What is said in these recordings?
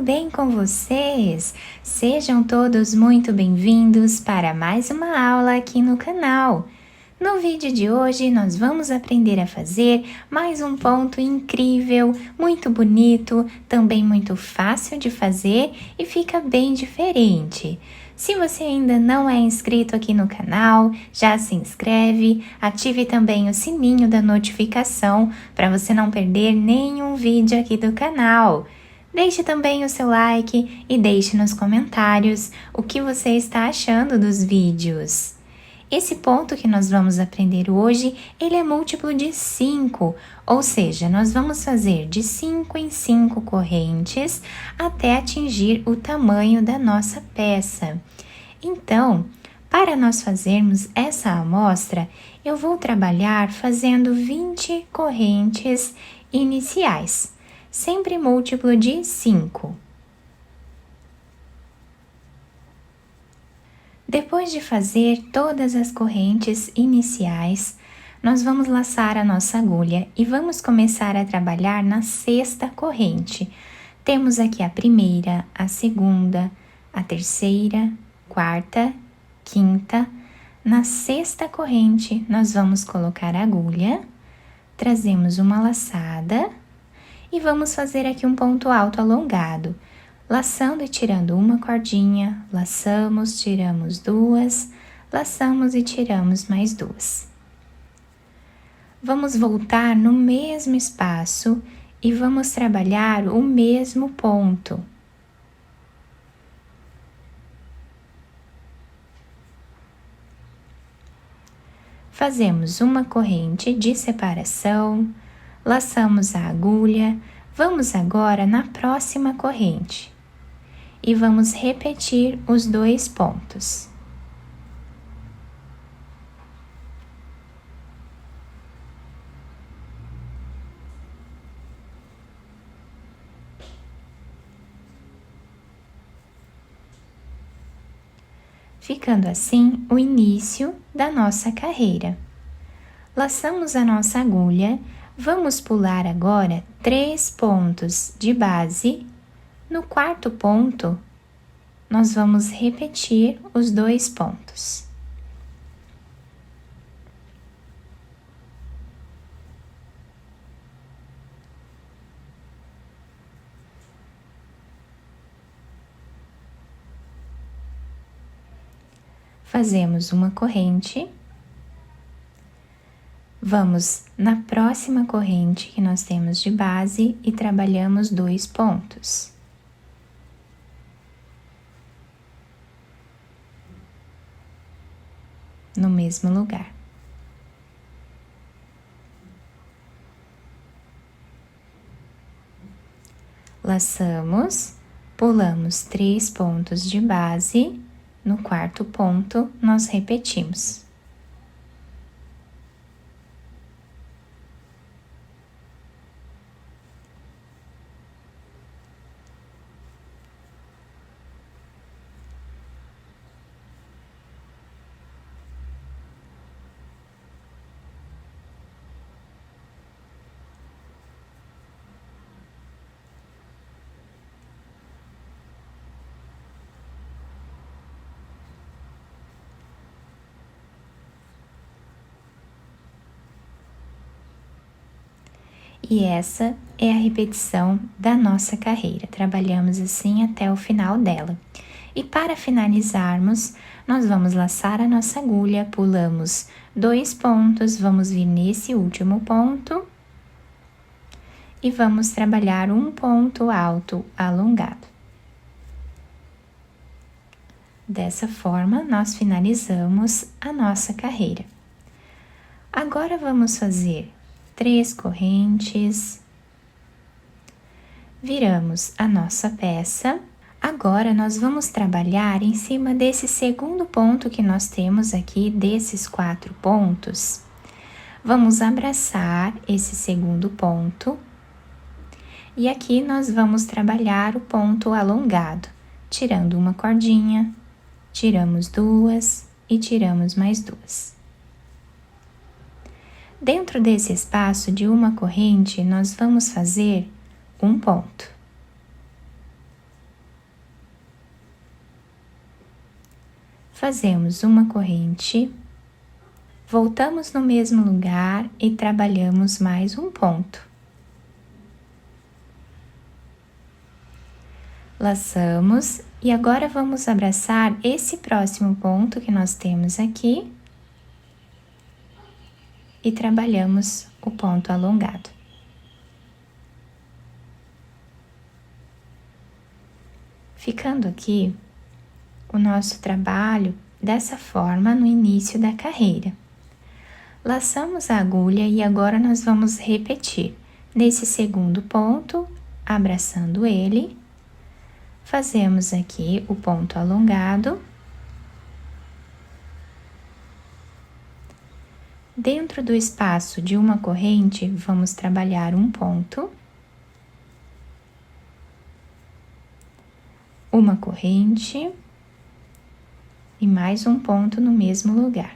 bem com vocês? Sejam todos muito bem-vindos para mais uma aula aqui no canal. No vídeo de hoje, nós vamos aprender a fazer mais um ponto incrível, muito bonito, também muito fácil de fazer e fica bem diferente. Se você ainda não é inscrito aqui no canal, já se inscreve, ative também o sininho da notificação para você não perder nenhum vídeo aqui do canal. Deixe também o seu like e deixe nos comentários o que você está achando dos vídeos. Esse ponto que nós vamos aprender hoje, ele é múltiplo de 5, ou seja, nós vamos fazer de 5 em 5 correntes até atingir o tamanho da nossa peça. Então, para nós fazermos essa amostra, eu vou trabalhar fazendo 20 correntes iniciais, sempre múltiplo de 5. Depois de fazer todas as correntes iniciais, nós vamos laçar a nossa agulha e vamos começar a trabalhar na sexta corrente. Temos aqui a primeira, a segunda, a terceira, quarta, quinta. Na sexta corrente, nós vamos colocar a agulha, trazemos uma laçada e vamos fazer aqui um ponto alto alongado. Laçando e tirando uma cordinha, laçamos, tiramos duas, laçamos e tiramos mais duas. Vamos voltar no mesmo espaço e vamos trabalhar o mesmo ponto. Fazemos uma corrente de separação, laçamos a agulha, vamos agora na próxima corrente. E vamos repetir os dois pontos. Ficando assim o início da nossa carreira. Laçamos a nossa agulha, vamos pular agora 3 pontos de base. No quarto ponto, nós vamos repetir os 2 pontos. Fazemos uma corrente. Vamos na próxima corrente que nós temos de base e trabalhamos 2 pontos. No mesmo lugar. Laçamos, pulamos 3 pontos de base, no quarto ponto nós repetimos. E essa é a repetição da nossa carreira. Trabalhamos assim até o final dela. E para finalizarmos, nós vamos laçar a nossa agulha, pulamos 2 pontos, vamos vir nesse último ponto e vamos trabalhar um ponto alto alongado. Dessa forma, nós finalizamos a nossa carreira. Agora vamos fazer 3 correntes, viramos a nossa peça. Agora, nós vamos trabalhar em cima desse segundo ponto que nós temos aqui, desses 4 pontos. Vamos abraçar esse segundo ponto. E aqui nós vamos trabalhar o ponto alongado, tirando uma cordinha, tiramos 2 e tiramos mais 2. Dentro desse espaço de uma corrente, nós vamos fazer um ponto. fazemos uma corrente, voltamos no mesmo lugar e trabalhamos mais um ponto. Laçamos e agora vamos abraçar esse próximo ponto que nós temos aqui e trabalhamos o ponto alongado. Ficando aqui o nosso trabalho dessa forma no início da carreira. Laçamos a agulha e agora nós vamos repetir. Nesse segundo ponto, abraçando ele, fazemos aqui o ponto alongado. Dentro do espaço de uma corrente, vamos trabalhar um ponto, uma corrente e mais um ponto no mesmo lugar.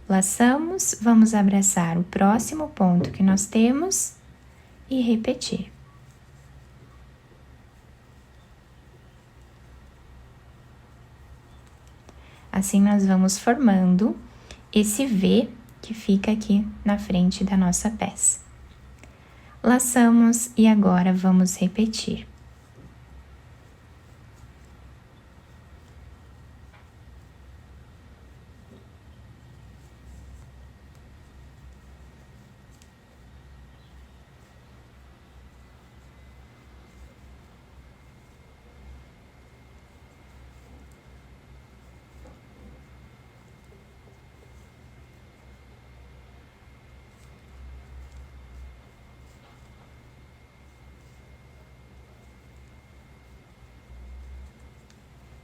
Laçamos, vamos abraçar o próximo ponto que nós temos e repetir. Assim nós vamos formando esse V que fica aqui na frente da nossa peça. Laçamos e agora vamos repetir.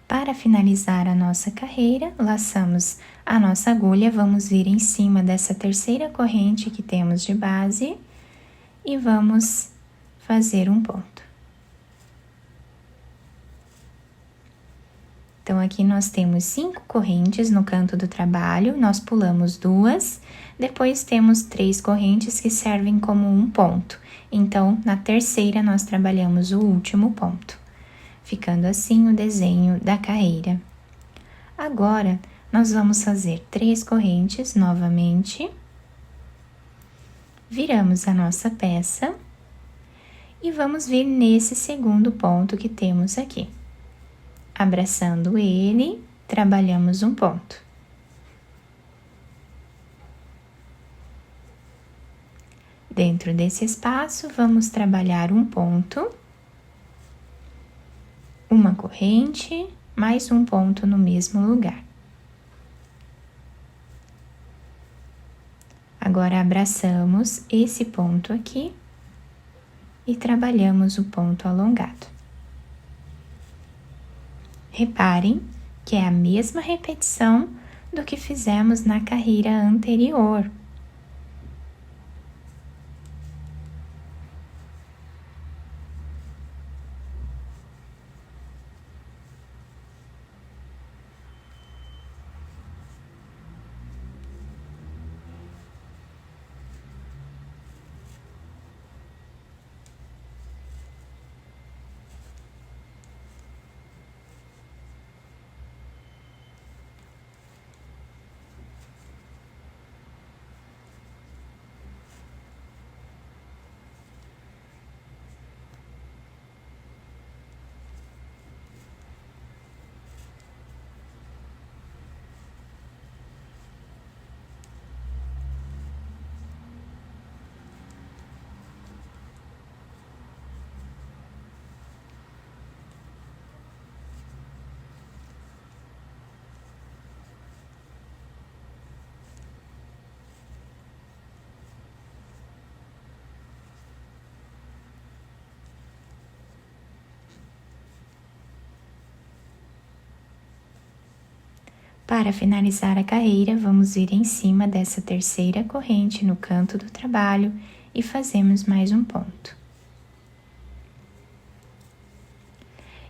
Para finalizar a nossa carreira, laçamos a nossa agulha, vamos vir em cima dessa terceira corrente que temos de base e vamos fazer um ponto. Então, aqui nós temos 5 correntes no canto do trabalho, nós pulamos 2, depois temos 3 correntes que servem como um ponto. Então, na terceira, nós trabalhamos o último ponto, ficando assim o desenho da carreira. Agora, nós vamos fazer 3 correntes novamente, viramos a nossa peça e vamos vir nesse segundo ponto que temos aqui. Abraçando ele, trabalhamos um ponto. Dentro desse espaço, vamos trabalhar um ponto, uma corrente, mais um ponto no mesmo lugar. Agora, abraçamos esse ponto aqui e trabalhamos o ponto alongado. Reparem que é a mesma repetição do que fizemos na carreira anterior. Para finalizar a carreira, vamos vir em cima dessa terceira corrente no canto do trabalho e fazemos mais um ponto.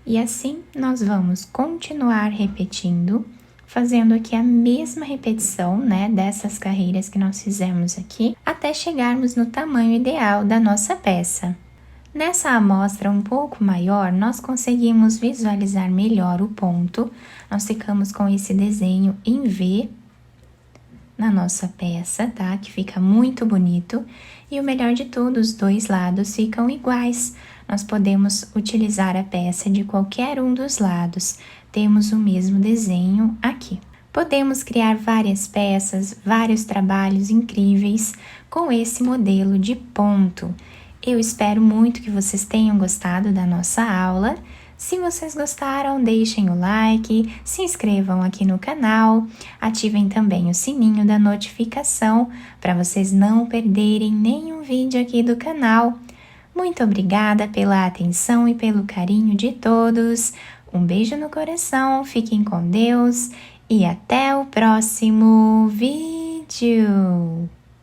E assim, nós vamos continuar repetindo, fazendo aqui a mesma repetição, né, dessas carreiras que nós fizemos aqui, até chegarmos no tamanho ideal da nossa peça. Nessa amostra um pouco maior, nós conseguimos visualizar melhor o ponto. Nós ficamos com esse desenho em V na nossa peça, tá? Que fica muito bonito. E o melhor de tudo, os dois lados ficam iguais. Nós podemos utilizar a peça de qualquer um dos lados. Temos o mesmo desenho aqui. Podemos criar várias peças, vários trabalhos incríveis com esse modelo de ponto. Eu espero muito que vocês tenham gostado da nossa aula. Se vocês gostaram, deixem o like, se inscrevam aqui no canal, ativem também o sininho da notificação para vocês não perderem nenhum vídeo aqui do canal. Muito obrigada pela atenção e pelo carinho de todos. Um beijo no coração, fiquem com Deus e até o próximo vídeo!